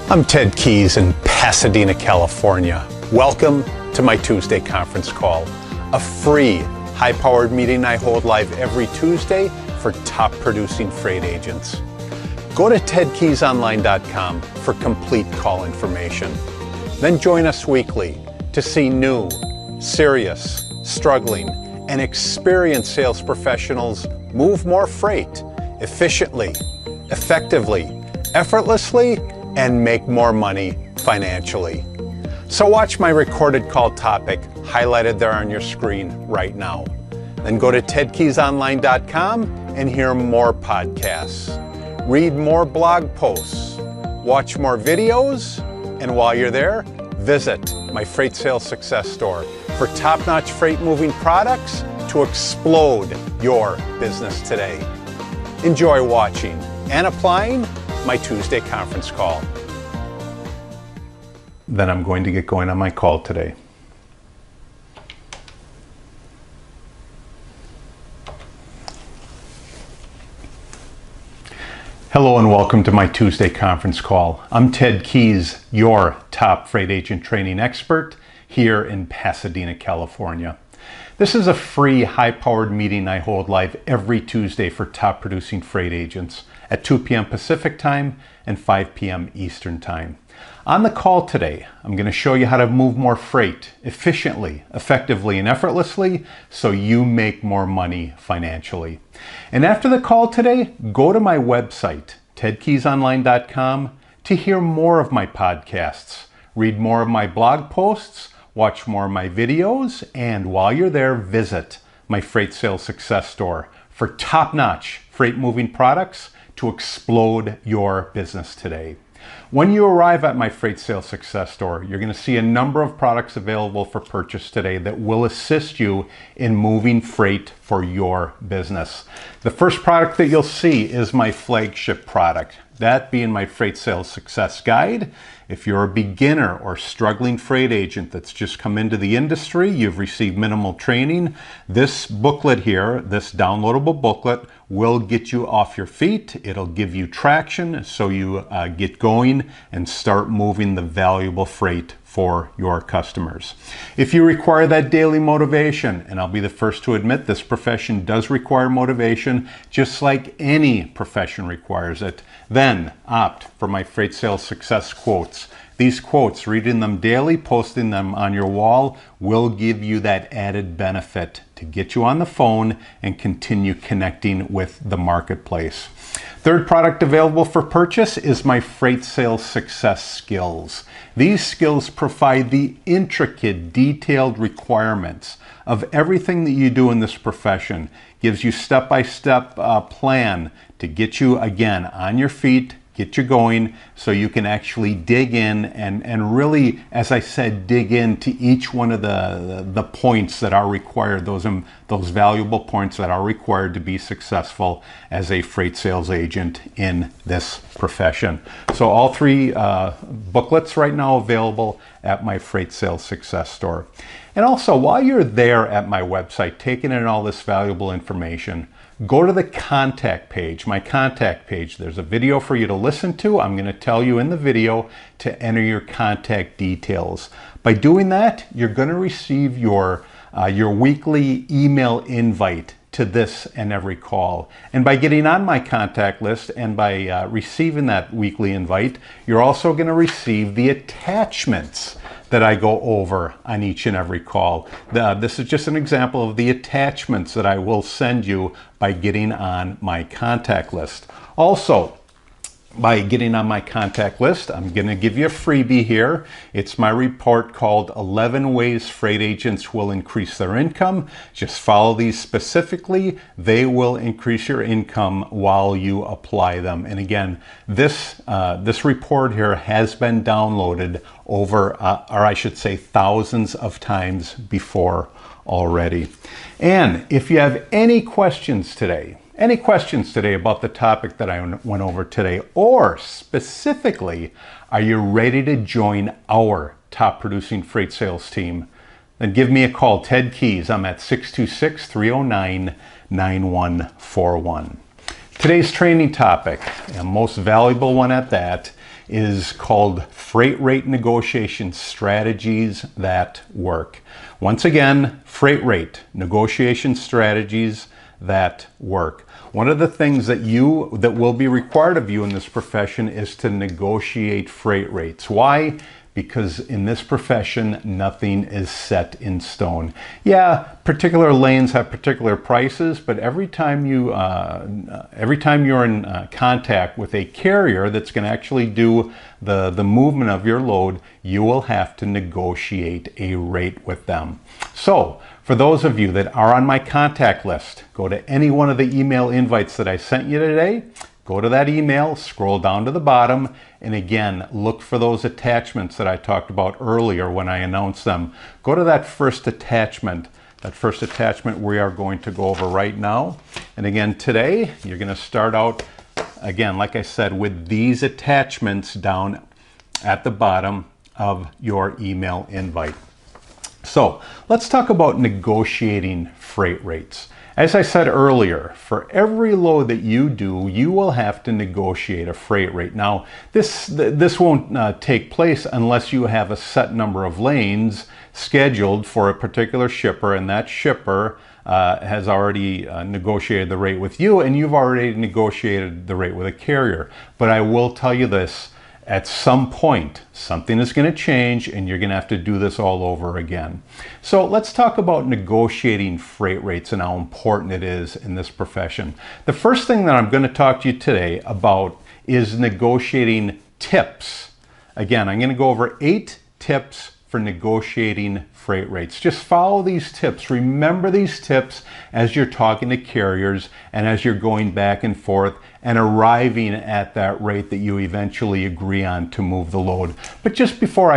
I'm Ted Keys in Pasadena, California. Welcome to my Tuesday conference call, a free high-powered meeting I hold live every Tuesday for top producing freight agents. Go to tedkeysonline.com for complete call information. Then join us weekly to see new, serious, struggling, and experienced sales professionals move more freight efficiently, effectively, effortlessly, and make more money financially. So watch my recorded call topic highlighted there on your screen right now. Then go to tedkeysonline.com and hear more podcasts, read more blog posts, watch more videos, and while you're there, visit my Freight Sales Success Store for top-notch freight moving products to explode your business today. Enjoy watching and applying my Tuesday conference call. Then I'm going to get going on my call today. Hello and welcome to my Tuesday conference call. I'm Ted Keys, your top freight agent training expert here in Pasadena, California. This is a free high-powered meeting I hold live every Tuesday for top producing freight agents at 2 p.m. Pacific time and 5 p.m. Eastern time. On the call today, I'm going to show you how to move more freight efficiently, effectively, and effortlessly so you make more money financially. And after the call today, go to my website, tedkeysonline.com, to hear more of my podcasts, read more of my blog posts, watch more of my videos, and while you're there, visit my Freight Sales Success Store for top-notch freight moving products to explode your business today. When you arrive at my Freight Sales Success Store, you're going to see a number of products available for purchase today that will assist you in moving freight for your business. The first product that you'll see is my flagship product, that being my Freight Sales Success Guide. If you're a beginner or struggling freight agent that's just come into the industry, you've received minimal training, this booklet here, this downloadable booklet, will get you off your feet. It'll give you traction so you get going and start moving the valuable freight for your customers. If you require that daily motivation, and I'll be the first to admit this profession does require motivation, just like any profession requires it, then opt for my Freight Sales Success quotes. These quotes, reading them daily, posting them on your wall, will give you that added benefit to get you on the phone and continue connecting with the marketplace. Third product available for purchase is my Freight Sales Success Skills. These skills provide the intricate, detailed requirements of everything that you do in this profession. Gives you step-by-step plan to get you, again, on your feet, get you going so you can actually dig in and really, as I said, dig into each one of the points that are required, those valuable points that are required to be successful as a freight sales agent in this profession. So all three booklets right now available at my Freight Sales Success Store. And also, while you're there at my website taking in all this valuable information, go to the contact page, my contact page. There's a video for you to listen to. I'm going to tell you in the video to enter your contact details. By doing that, you're going to receive your weekly email invite to this and every call. And by getting on my contact list and by receiving that weekly invite, you're also going to receive the attachments that I go over on each and every call. This is just an example of the attachments that I will send you by getting on my contact list. Also, by getting on my contact list, I'm going to give you a freebie here. It's my report called 11 Ways Freight Agents Will Increase Their Income. Just follow these specifically. They will increase your income while you apply them. And again, this report here has been downloaded over, or I should say, thousands of times before already. And if you have any questions today about the topic that I went over today, or specifically, are you ready to join our top producing freight sales team? Then give me a call, Ted Keys. I'm at 626-309-9141. Today's training topic, and most valuable one at that, is called Freight Rate Negotiation Strategies That Work. Once again, freight rate negotiation strategies that work. One of the things that will be required of you in this profession is to negotiate freight rates. Why? Because in this profession, nothing is set in stone. Yeah, particular lanes have particular prices, but every time you're in contact with a carrier that's going to actually do the movement of your load, you will have to negotiate a rate with them. So, for those of you that are on my contact list, go to any one of the email invites that I sent you today. Go to that email, scroll down to the bottom, and again, look for those attachments that I talked about earlier when I announced them. Go to that first attachment. That first attachment we are going to go over right now. And again, today, you're going to start out, again, like I said, with these attachments down at the bottom of your email invite. So, let's talk about negotiating freight rates. As I said earlier, for every load that you do, you will have to negotiate a freight rate. Now, this won't take place unless you have a set number of lanes scheduled for a particular shipper, and that shipper has already negotiated the rate with you, and you've already negotiated the rate with a carrier. But I will tell you this, at some point, something is going to change and you're going to have to do this all over again. So let's talk about negotiating freight rates and how important it is in this profession. The first thing that I'm going to talk to you today about is negotiating tips. Again, I'm going to go over 8 tips for negotiating freight rates. Just follow these tips. Remember these tips as you're talking to carriers and as you're going back and forth and arriving at that rate that you eventually agree on to move the load. But just before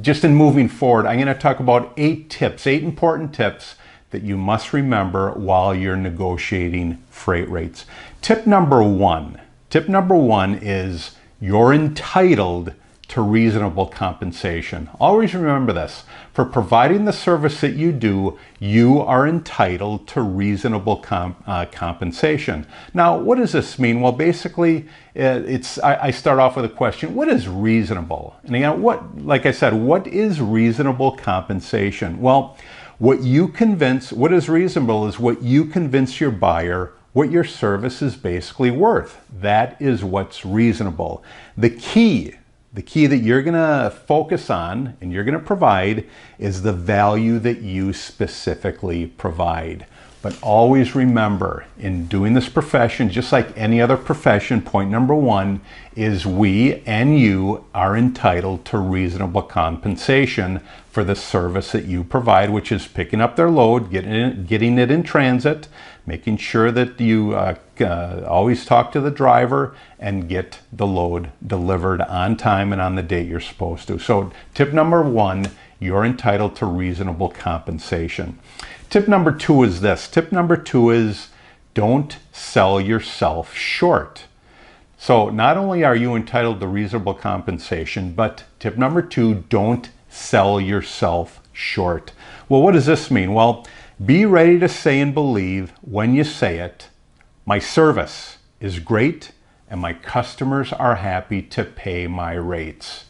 just in moving forward, I'm going to talk about 8 tips, 8 important tips that you must remember while you're negotiating freight rates. Tip number one is you're entitled to reasonable compensation. Always remember this. For providing the service that you do, you are entitled to reasonable compensation. Now, what does this mean? Well, basically, I start off with a question. What is reasonable? And again, like I said, what is reasonable compensation? Well, what is reasonable is what you convince your buyer what your service is basically worth. That is what's reasonable. The key that you're going to focus on and you're going to provide is the value that you specifically provide. But always remember, in doing this profession, just like any other profession, point number one is we and you are entitled to reasonable compensation for the service that you provide, which is picking up their load, getting it in transit, making sure that you always talk to the driver and get the load delivered on time and on the date you're supposed to. So tip number one, you're entitled to reasonable compensation. Tip number two is this. Tip number two is don't sell yourself short. So not only are you entitled to reasonable compensation, but tip number two, don't sell yourself short. Well, what does this mean? Well, be ready to say and believe when you say it, my service is great and my customers are happy to pay my rates.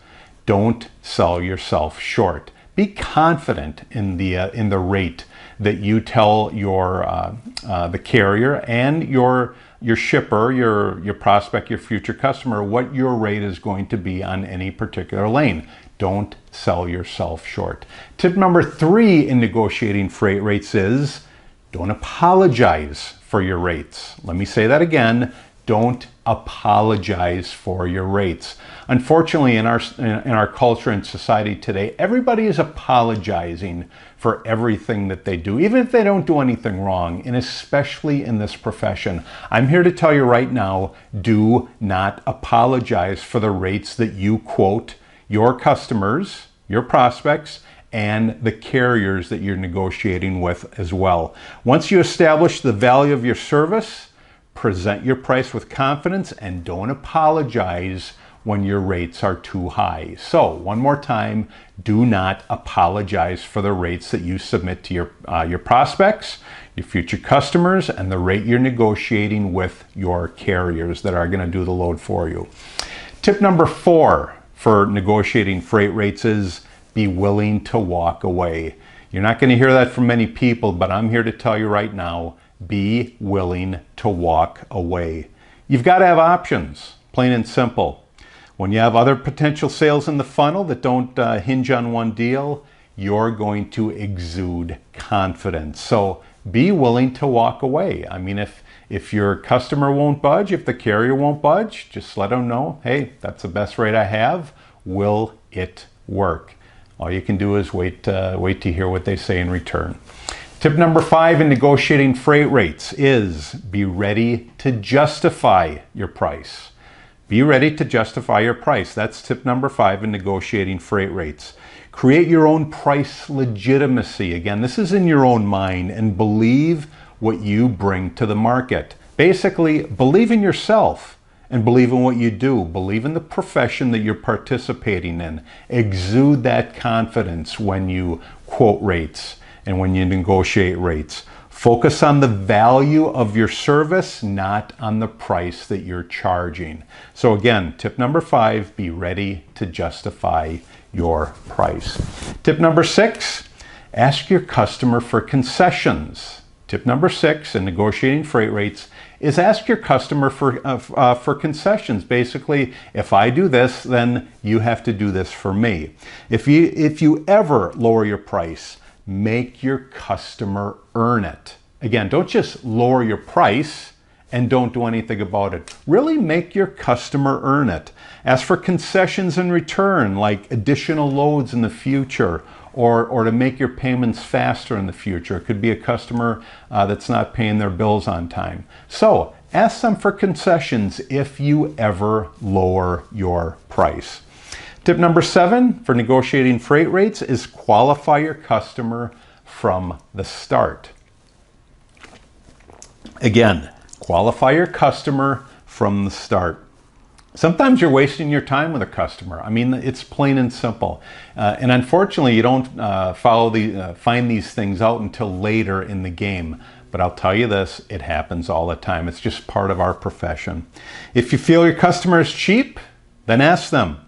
Don't sell yourself short. Be confident in the rate that you tell the carrier and your shipper, your prospect, your future customer, what your rate is going to be on any particular lane. Don't sell yourself short. Tip number three in negotiating freight rates is don't apologize for your rates. Let me say that again. Don't apologize for your rates. Unfortunately, in our culture and society today, everybody is apologizing for everything that they do, even if they don't do anything wrong, and especially in this profession. I'm here to tell you right now, do not apologize for the rates that you quote your customers, your prospects, and the carriers that you're negotiating with as well. Once you establish the value of your service, present your price with confidence and don't apologize when your rates are too high. So, one more time, do not apologize for the rates that you submit to your prospects, your future customers, and the rate you're negotiating with your carriers that are going to do the load for you. Tip number 4 for negotiating freight rates is be willing to walk away. You're not going to hear that from many people, but I'm here to tell you right now, be willing to walk away. You've got to have options, plain and simple. When you have other potential sales in the funnel that don't hinge on one deal, you're going to exude confidence. So be willing to walk away. I mean, if your customer won't budge, if the carrier won't budge, just let them know, hey, that's the best rate I have. Will it work? All you can do is wait to hear what they say in return. Tip number 5 in negotiating freight rates is be ready to justify your price. Be ready to justify your price. That's tip number 5 in negotiating freight rates. Create your own price legitimacy. Again, this is in your own mind, and believe what you bring to the market. Basically, believe in yourself and believe in what you do. Believe in the profession that you're participating in. Exude that confidence when you quote rates and when you negotiate rates. Focus on the value of your service, not on the price that you're charging. So again, tip number 5, be ready to justify your price. Tip number 6, ask your customer for concessions. Tip number 6 in negotiating freight rates is ask your customer for concessions. Basically, if I do this, then you have to do this for me. If you ever lower your price, make your customer earn it. Again, don't just lower your price and don't do anything about it. Really make your customer earn it. Ask for concessions in return, like additional loads in the future, or to make your payments faster in the future. It could be a customer that's not paying their bills on time. So ask them for concessions if you ever lower your price. Tip number 7 for negotiating freight rates is qualify your customer from the start. Again, qualify your customer from the start. Sometimes you're wasting your time with a customer. I mean, it's plain and simple. And unfortunately, you don't find these things out until later in the game. But I'll tell you this, it happens all the time. It's just part of our profession. If you feel your customer is cheap, then ask them,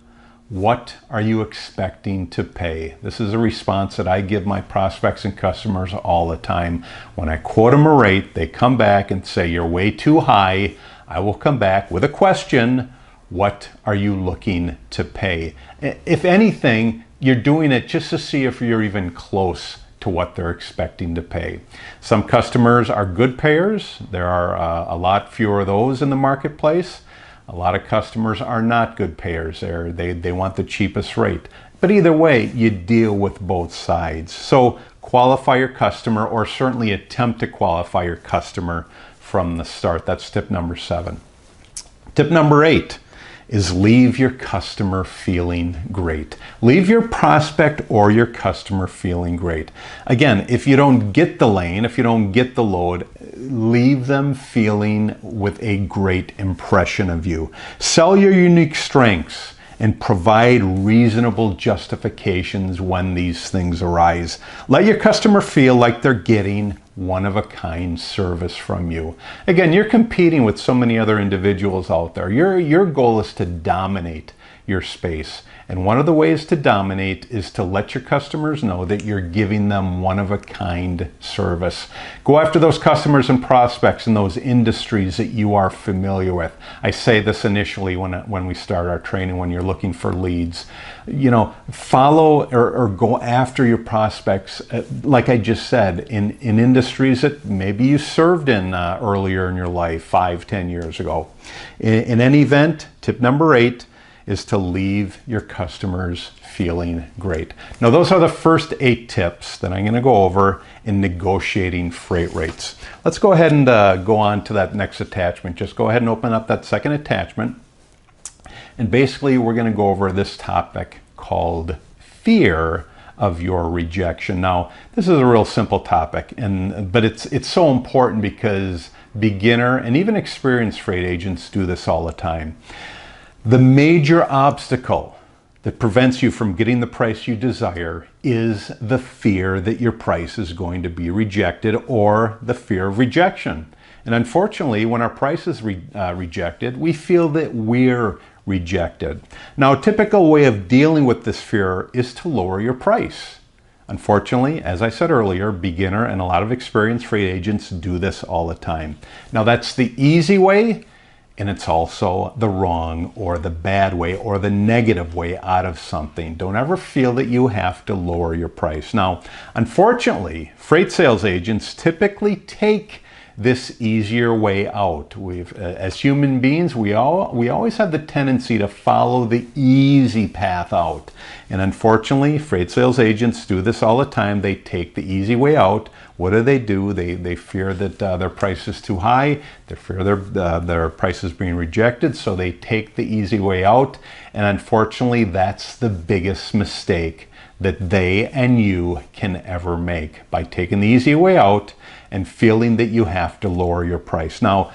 what are you expecting to pay? This is a response that I give my prospects and customers all the time. When I quote them a rate, they come back and say, you're way too high. I will come back with a question. What are you looking to pay? If anything, you're doing it just to see if you're even close to what they're expecting to pay. Some customers are good payers. There are a lot fewer of those in the marketplace. A lot of customers are not good payers. They want the cheapest rate. But either way, you deal with both sides. So qualify your customer, or certainly attempt to qualify your customer from the start. That's tip number 7. Tip number 8 is leave your customer feeling great. Leave your prospect or your customer feeling great. Again, if you don't get the lane, if you don't get the load, leave them feeling with a great impression of you. Sell your unique strengths and provide reasonable justifications when these things arise. Let your customer feel like they're getting one-of-a-kind service from you. Again, you're competing with so many other individuals out there. Your goal is to dominate your space. And one of the ways to dominate is to let your customers know that you're giving them one-of-a-kind service. Go after those customers and prospects in those industries that you are familiar with. I say this initially when we start our training, when you're looking for leads. You know, follow or go after your prospects, like I just said, in industries that maybe you served in earlier in your life, 5-10 years ago. In any event, tip number 8 is to leave your customers feeling great. Now, those are the first 8 tips that I'm going to go over in negotiating freight rates. Let's go ahead and go on to that next attachment. Just go ahead and open up that second attachment. And basically, we're going to go over this topic called fear of your rejection. Now, this is a real simple topic, but it's so important because beginner and even experienced freight agents do this all the time. The major obstacle that prevents you from getting the price you desire is the fear that your price is going to be rejected, or the fear of rejection. And unfortunately, when our price is rejected, we feel that we're rejected. Now, a typical way of dealing with this fear is to lower your price. Unfortunately, as I said earlier, beginner and a lot of experienced freight agents do this all the time. Now, that's the easy way, and it's also the wrong or the bad way or the negative way out of something. Don't ever feel that you have to lower your price. Now, unfortunately, freight sales agents typically take this easier way out. As human beings, we always have the tendency to follow the easy path out. And unfortunately, freight sales agents do this all the time. They take the easy way out. What do? They fear that their price is too high. They fear their price is being rejected, so they take the easy way out. And unfortunately, that's the biggest mistake that they and you can ever make, by taking the easy way out and feeling that you have to lower your price. Now,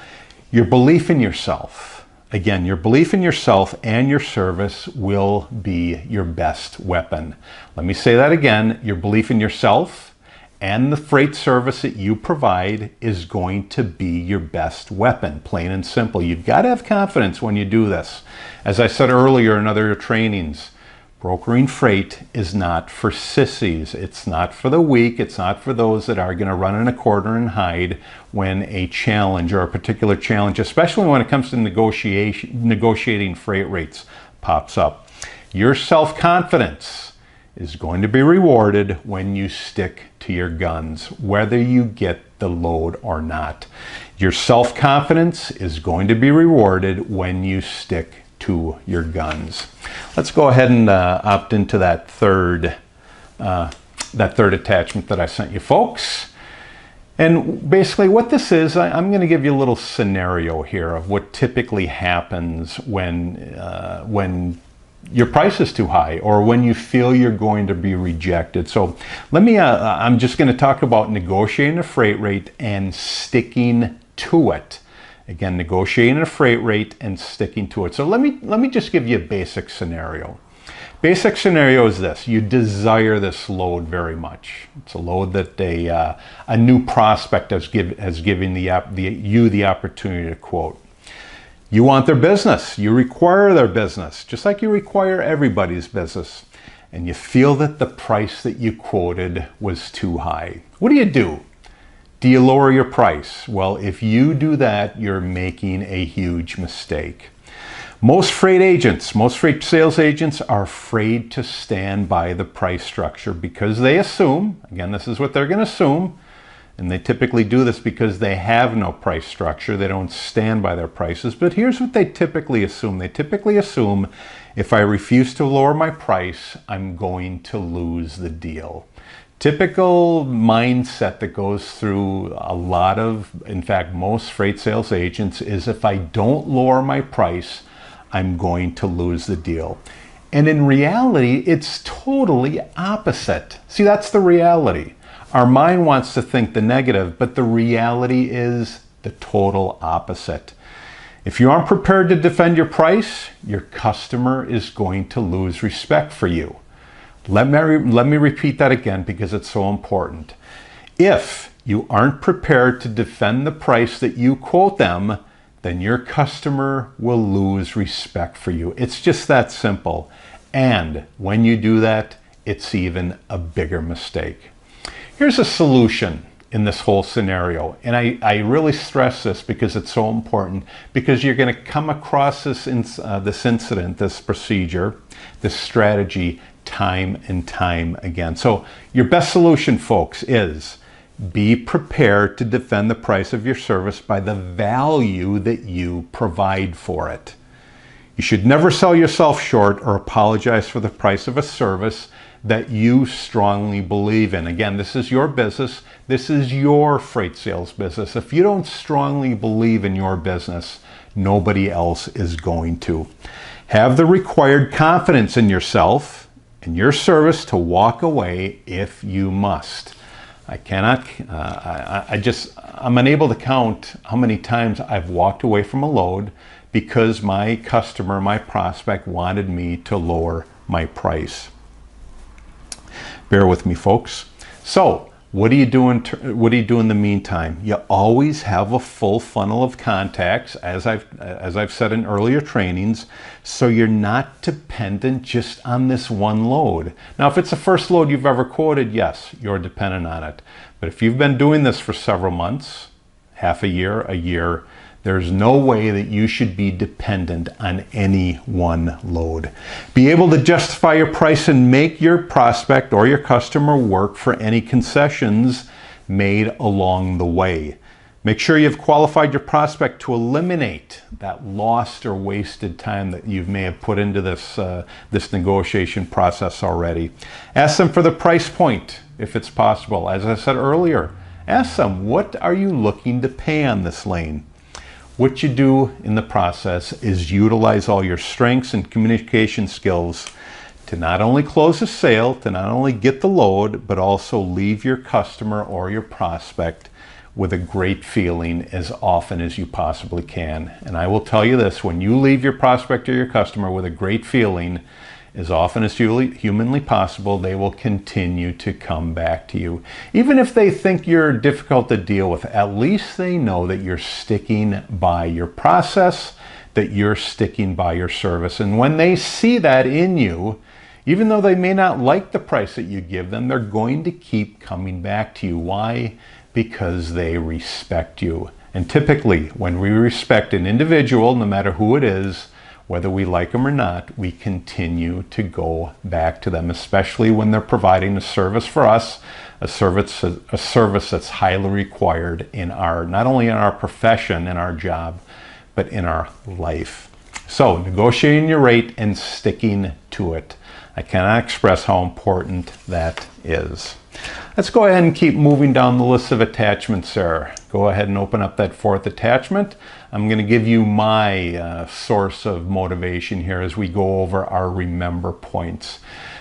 your belief in yourself, again, your belief in yourself and your service will be your best weapon. Let me say that again. Your belief in yourself and the freight service that you provide is going to be your best weapon, plain and simple. You've got to have confidence when you do this. As I said earlier in other trainings, brokering freight is not for sissies. It's not for the weak. It's not for those that are going to run in a corner and hide when a challenge or a particular challenge, especially when it comes to negotiating freight rates, pops up. Your self-confidence is going to be rewarded when you stick to your guns, whether you get the load or not. Your self-confidence is going to be rewarded when you stick to your guns. Let's go ahead and opt into that third attachment that I sent you folks. And basically what this is, I'm going to give you a little scenario here of what typically happens when your price is too high or when you feel you're going to be rejected. So I'm just going to talk about negotiating a freight rate and sticking to it. Again, negotiating a freight rate and sticking to it. So let me just give you a basic scenario. Basic scenario is this: you desire this load very much. It's a load that a new prospect has given you the opportunity to quote. You want their business. You require their business, just like you require everybody's business. And you feel that the price that you quoted was too high. What do? Do you lower your price? Well, if you do that, you're making a huge mistake. Most freight sales agents are afraid to stand by the price structure because they assume, again, this is what they're going to assume, and they typically do this because they have no price structure. They don't stand by their prices. But here's what they typically assume. They typically assume if I refuse to lower my price, I'm going to lose the deal. Typical mindset that goes through in fact, most freight sales agents is if I don't lower my price, I'm going to lose the deal. And in reality, it's totally opposite. See, that's the reality. Our mind wants to think the negative, but the reality is the total opposite. If you aren't prepared to defend your price, your customer is going to lose respect for you. Let me repeat that again because it's so important. If you aren't prepared to defend the price that you quote them, then your customer will lose respect for you. It's just that simple. And when you do that, it's even a bigger mistake. Here's a solution in this whole scenario. And I really stress this because it's so important, because you're going to come across this incident, this procedure, this strategy time and time again. So your best solution, folks, is be prepared to defend the price of your service by the value that you provide for it. You should never sell yourself short or apologize for the price of a service that you strongly believe in. Again, this is your business. This is your freight sales business. If you don't strongly believe in your business, nobody else is going to. Have the required confidence in yourself and your service to walk away if you must. I'm unable to count how many times I've walked away from a load because my customer, my prospect, wanted me to lower my price. Bear with me, folks. So What do you do in the meantime? You always have a full funnel of contacts, as I've said in earlier trainings, so you're not dependent just on this one load. Now, if it's the first load you've ever quoted, yes, you're dependent on it. But if you've been doing this for several months, half a year, there's no way that you should be dependent on any one load. Be able to justify your price and make your prospect or your customer work for any concessions made along the way. Make sure you've qualified your prospect to eliminate that lost or wasted time that you may have put into this negotiation process already. Ask them for the price point if it's possible. As I said earlier, ask them, what are you looking to pay on this lane? What you do in the process is utilize all your strengths and communication skills to not only close a sale, to not only get the load, but also leave your customer or your prospect with a great feeling as often as you possibly can. And I will tell you this, when you leave your prospect or your customer with a great feeling, as often as humanly possible, they will continue to come back to you. Even if they think you're difficult to deal with, at least they know that you're sticking by your process, that you're sticking by your service. And when they see that in you, even though they may not like the price that you give them, they're going to keep coming back to you. Why? Because they respect you. And typically, when we respect an individual, no matter who it is, whether we like them or not, we continue to go back to them, especially when they're providing a service for us, a service that's highly required in not only in our profession, in our job, but in our life. So negotiating your rate and sticking to it. I cannot express how important that is. Let's go ahead and keep moving down the list of attachments there. Go ahead and open up that fourth attachment. I'm going to give you my source of motivation here as we go over our remember points.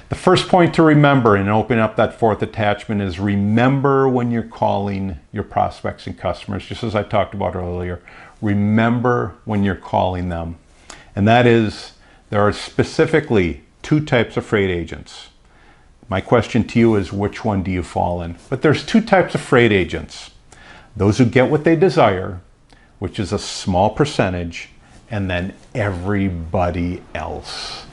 The first point to remember in opening up that fourth attachment is remember when you're calling your prospects and customers, just as I talked about earlier. Remember when you're calling them. And that is, there are specifically two types of freight agents. My question to you is, which one do you fall in? But there's two types of freight agents. Those who get what they desire, which is a small percentage, and then everybody else.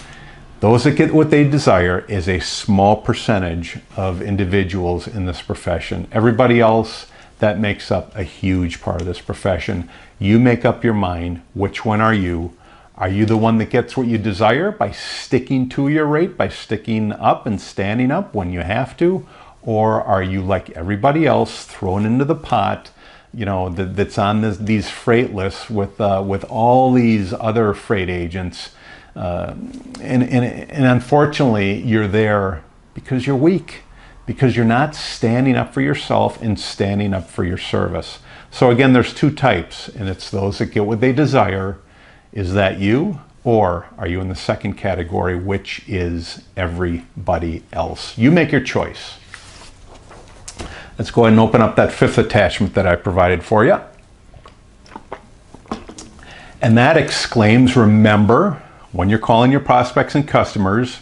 Those that get what they desire is a small percentage of individuals in this profession. Everybody else, that makes up a huge part of this profession. You make up your mind, which one are you? Are you the one that gets what you desire by sticking to your rate, by sticking up and standing up when you have to? Or are you like everybody else, thrown into the pot, that's on these freight lists with all these other freight agents? And unfortunately, you're there because you're weak, because you're not standing up for yourself and standing up for your service. So again, there's two types, and it's those that get what they desire. Is that you? Or are you in the second category, which is everybody else? You make your choice. Let's go ahead and open up that fifth attachment that I provided for you. And that exclaims, remember, when you're calling your prospects and customers,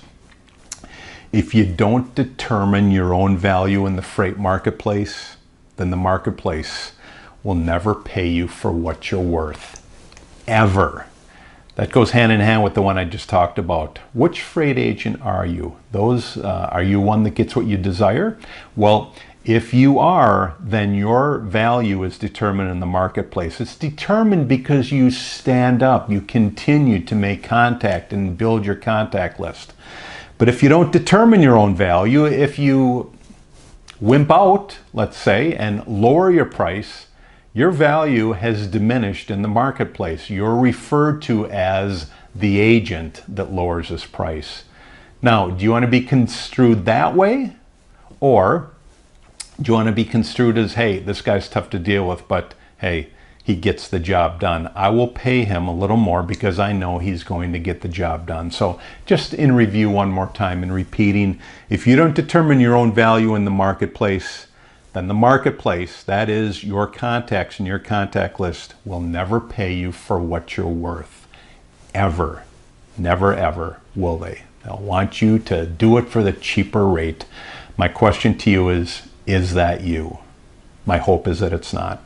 if you don't determine your own value in the freight marketplace, then the marketplace will never pay you for what you're worth, ever. That goes hand in hand with the one I just talked about. Which freight agent are you? Are you one that gets what you desire? Well, if you are, then your value is determined in the marketplace. It's determined because you stand up, you continue to make contact and build your contact list. But if you don't determine your own value, if you wimp out, let's say, and lower your price, your value has diminished in the marketplace. You're referred to as the agent that lowers his price. Now, do you want to be construed that way? Or do you want to be construed as, hey, this guy's tough to deal with, but hey, he gets the job done. I will pay him a little more because I know he's going to get the job done. So just in review one more time and repeating, if you don't determine your own value in the marketplace, then the marketplace, that is your contacts and your contact list, will never pay you for what you're worth. Ever. Never, ever will they. They'll want you to do it for the cheaper rate. My question to you is Is that you? My hope is that it's not.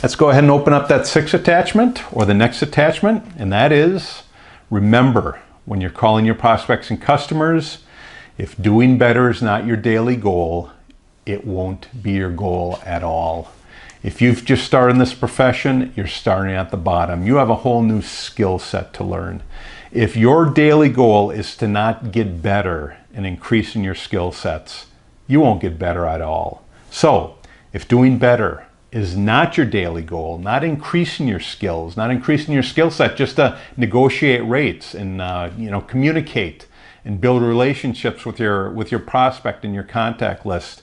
Let's go ahead and open up that 6th attachment, or the next attachment, and that is, remember, when you're calling your prospects and customers, if doing better is not your daily goal, it won't be your goal at all. If you've just started in this profession, you're starting at the bottom. You have a whole new skill set to learn. If your daily goal is to not get better and increase in your skill sets, you won't get better at all. So, if doing better is not your daily goal, not increasing your skills, not increasing your skill set, just to negotiate rates and communicate and build relationships with your prospect and your contact list,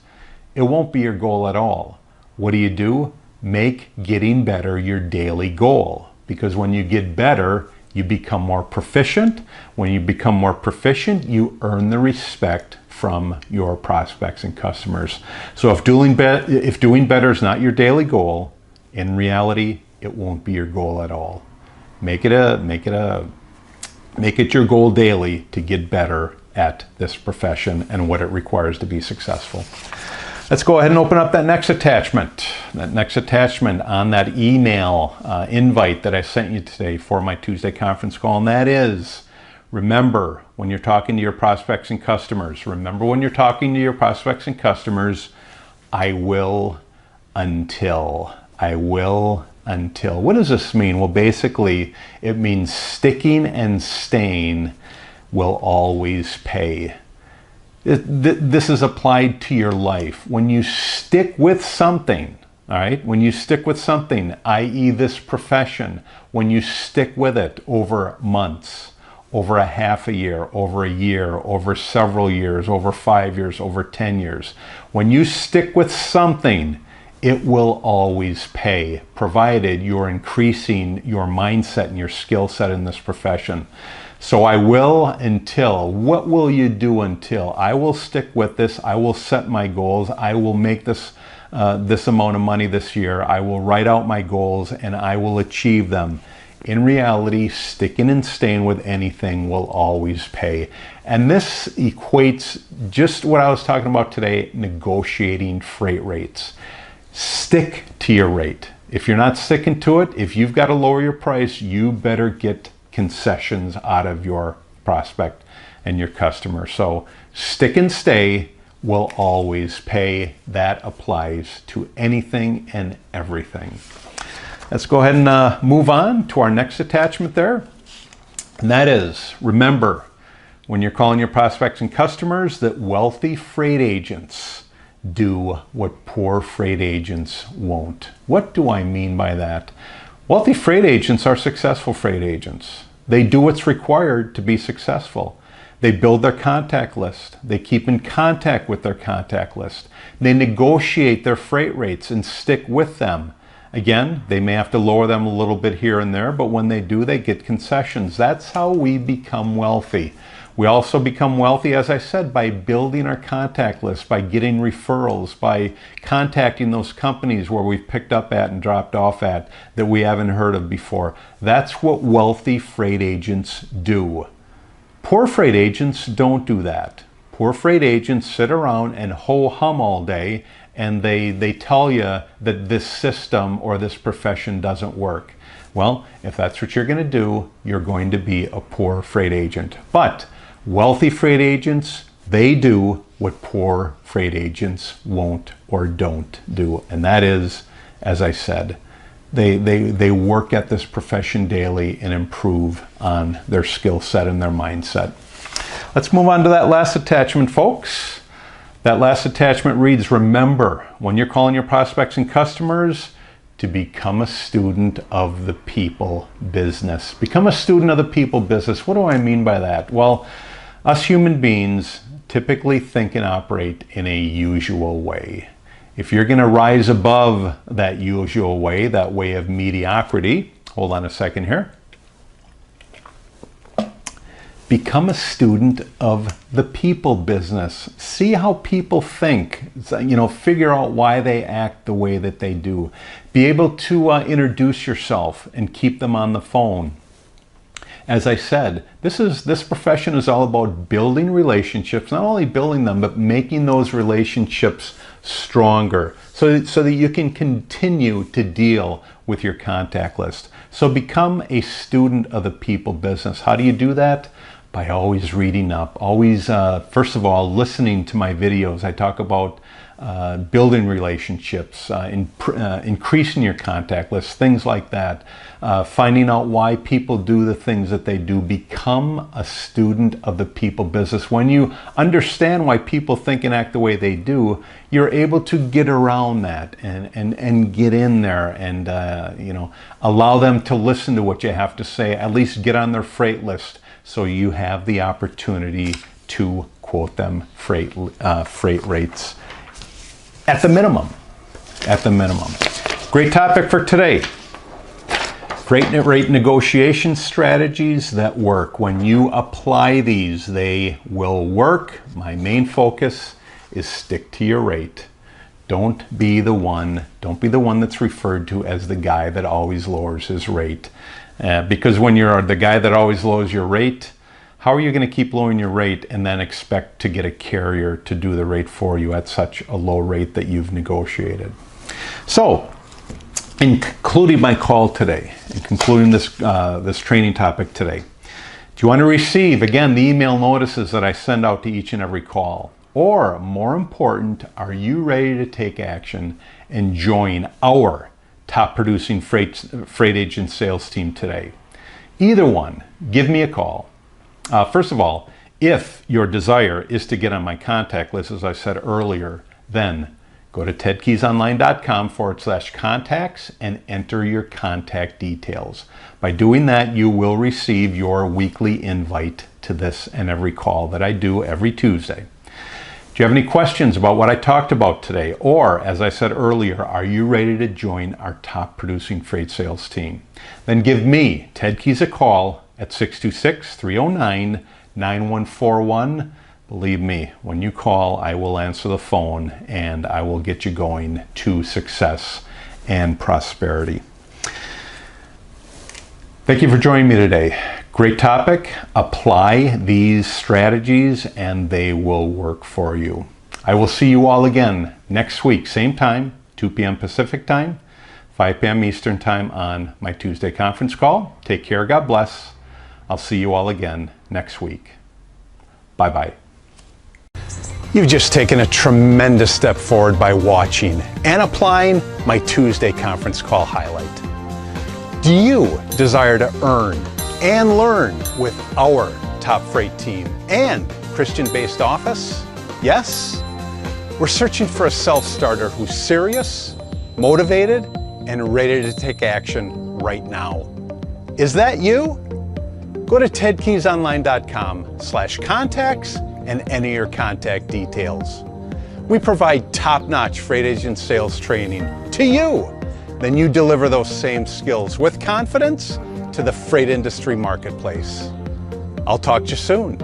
it won't be your goal at all. What do? Make getting better your daily goal, because when you get better, you become more proficient. When you become more proficient, you earn the respect from your prospects and customers. So if doing better is not your daily goal, in reality, it won't be your goal at all. Make it your goal daily to get better at this profession and what it requires to be successful. Let's go ahead and open up that next attachment. That next attachment on that email invite that I sent you today for my Tuesday conference call, and that is, remember, when you're talking to your prospects and customers, I will until. What does this mean? Well, basically, it means sticking and staying will always pay. This is applied to your life. When you stick with something, all right? When you stick with something, i.e. this profession, when you stick with it over months, over a half a year, over several years, over 5 years, over 10 years, when you stick with something, it will always pay, provided you're increasing your mindset and your skill set in this profession. So I will until. What will you do until? I will stick with this. I will set my goals. I will make this amount of money this year. I will write out my goals and I will achieve them. In reality, sticking and staying with anything will always pay. And this equates just what I was talking about today, negotiating freight rates. Stick to your rate. If you're not sticking to it, if you've got to lower your price, you better get concessions out of your prospect and your customer. So stick and stay will always pay. That applies to anything and everything. Let's go ahead and move on to our next attachment there. And that is, remember, when you're calling your prospects and customers, that wealthy freight agents do what poor freight agents won't. What do I mean by that? Wealthy freight agents are successful freight agents. They do what's required to be successful. They build their contact list. They keep in contact with their contact list. They negotiate their freight rates and stick with them. Again, they may have to lower them a little bit here and there, but when they do, they get concessions. That's how we become wealthy. We also become wealthy, as I said, by building our contact list, by getting referrals, by contacting those companies where we've picked up at and dropped off at that we haven't heard of before. That's what wealthy freight agents do. Poor freight agents don't do that. Poor freight agents sit around and ho-hum all day, and they tell you that this system or this profession doesn't work. Well, if that's what you're going to do, you're going to be a poor freight agent. But wealthy freight agents, they do what poor freight agents won't or don't do. And that is, as I said, they work at this profession daily and improve on their skill set and their mindset. Let's move on to that last attachment, folks. That last attachment reads, remember, when you're calling your prospects and customers, to become a student of the people business. Become a student of the people business. What do I mean by that? Well, us human beings typically think and operate in a usual way. If you're going to rise above that usual way, that way of mediocrity, hold on a second here. Become a student of the people business. See how people think. Figure out why they act the way that they do. Be able to introduce yourself and keep them on the phone. As I said, this profession is all about building relationships, not only building them, but making those relationships stronger, so that you can continue to deal with your contact list. So become a student of the people business. How do you do that? By always reading up, always, first of all, listening to my videos. I talk about building relationships, increasing your contact list, things like that. Finding out why people do the things that they do. Become a student of the people business. When you understand why people think and act the way they do, you're able to get around that and get in there and allow them to listen to what you have to say. At least get on their freight list, so you have the opportunity to quote them freight rates at the minimum. Great topic for today. Freight rate negotiation strategies that work. When you apply these, they will work. My main focus is stick to your rate. Don't be the one that's referred to as the guy that always lowers his rate. Because when you're the guy that always lowers your rate, how are you going to keep lowering your rate and then expect to get a carrier to do the rate for you at such a low rate that you've negotiated? So, in concluding my call today, in concluding this training topic today, do you want to receive, again, the email notices that I send out to each and every call? Or, more important, are you ready to take action and join our top producing freight agent sales team today? Either one, give me a call. First of all, if your desire is to get on my contact list, as I said earlier, then go to tedkeysonline.com/contacts and enter your contact details. By doing that, you will receive your weekly invite to this and every call that I do every Tuesday. Do you have any questions about what I talked about today? Or, as I said earlier, are you ready to join our top producing freight sales team? Then give me, Ted Keys, a call at 626-309-9141. Believe me, when you call, I will answer the phone and I will get you going to success and prosperity. Thank you for joining me today. Great topic. Apply these strategies and they will work for you. I will see you all again next week, same time, 2 p.m. Pacific time, 5 p.m. Eastern time on my Tuesday conference call. Take care. God bless. I'll see you all again next week. Bye-bye. You've just taken a tremendous step forward by watching and applying my Tuesday conference call highlight. Do you desire to earn and learn with our top freight team and Christian-based office? Yes? We're searching for a self-starter who's serious, motivated, and ready to take action right now. Is that you? Go to tedkeysonline.com/contacts and enter your contact details. We provide top-notch freight agent sales training to you. Then you deliver those same skills with confidence to the freight industry marketplace. I'll talk to you soon.